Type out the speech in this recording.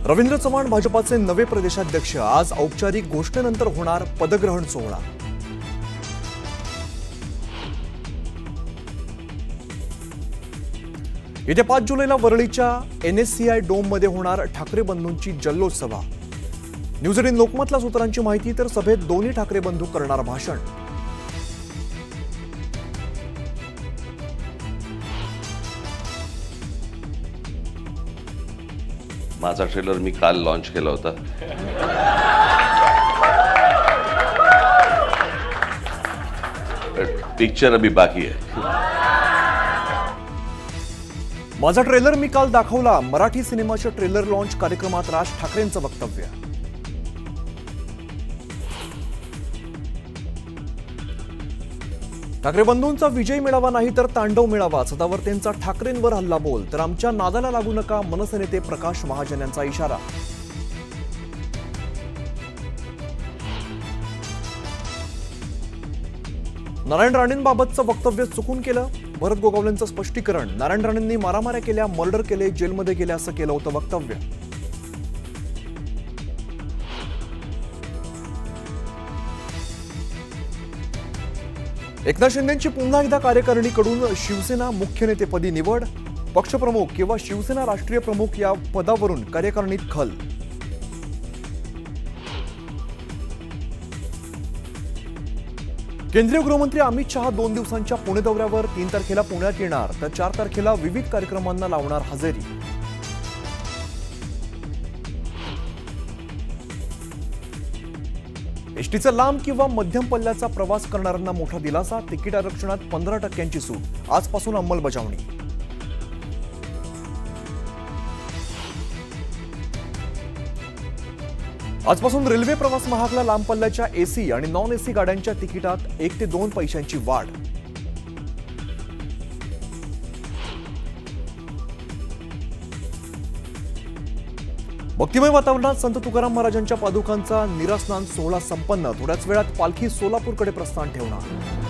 रवींद्र चव्हाण भाजपाचे नवे प्रदेशाध्यक्ष। आज औपचारिक घोषणेनंतर होणार पदग्रहण सोहळा। येत्या 5 जुलैला वरळीच्या NSCI डोममध्ये होणार ठाकरे बंधूंची जल्लोष सभा। न्यूज 18 लोकमतला सूत्रांची माहिती, तर सभेत दोन्ही ठाकरे बंधू करणार भाषण। माझा ट्रेलर मी काल लॉन्च केला होता। पिक्चर अभी बाकी है। माझा ट्रेलर मी काल दाखवला। मराठी सिनेमाच्या ट्रेलर लॉन्च कार्यक्रमात राज ठाकरेंचं वक्तव्य। ठाकरे बंधूंचा विजय मिळावा नाही तर तांडव मिळावा, सदावर्तेंचा ठाकरेंवर हल्लाबोल। तर आमच्या नादाला लागू नका, मनसेनेते प्रकाश महाजन यांचा इशारा। नारायण राणेंबाबतचं वक्तव्य चुकून केलं, भरत गोगावलेंचं स्पष्टीकरण। नारायण राणेंनी मारामाऱ्या केल्या, मर्डर केले, जेलमध्ये गेले असं केलं होतं वक्तव्य। एकनाथ शिंदेंची पुन्हा एकदा कार्यकारिणीकडून शिवसेना मुख्य नेतेपदी निवड। पक्षप्रमुख किंवा शिवसेना राष्ट्रीय प्रमुख या पदावरून कार्यकारिणीत खल। केंद्रीय गृहमंत्री अमित शहा 2 दिवसांच्या पुणे दौऱ्यावर। 3 तारखेला पुण्यात येणार, तर 4 तारखेला विविध कार्यक्रमांना लावणार हजेरी। एसटीचा लांब किंवा मध्यम पल्ल्याचा प्रवास करणाऱ्यांना मोठा दिलासा। तिकीट आरक्षणात 15% सूट, आजपासून अंमलबजावणी। आजपासून रेल्वे प्रवास महागला। लांब पल्ल्याच्या AC आणि नॉन AC गाड्यांच्या तिकिटात 1 ते 2 पैशांची वाढ। भक्तिमय वातावरणात संत तुकाराम महाराजांच्या पादुकांचा निरासनान सोहळा संपन्न। थोड्याच वेळात पालखी सोलापूरकडे प्रस्थान ठेवणार।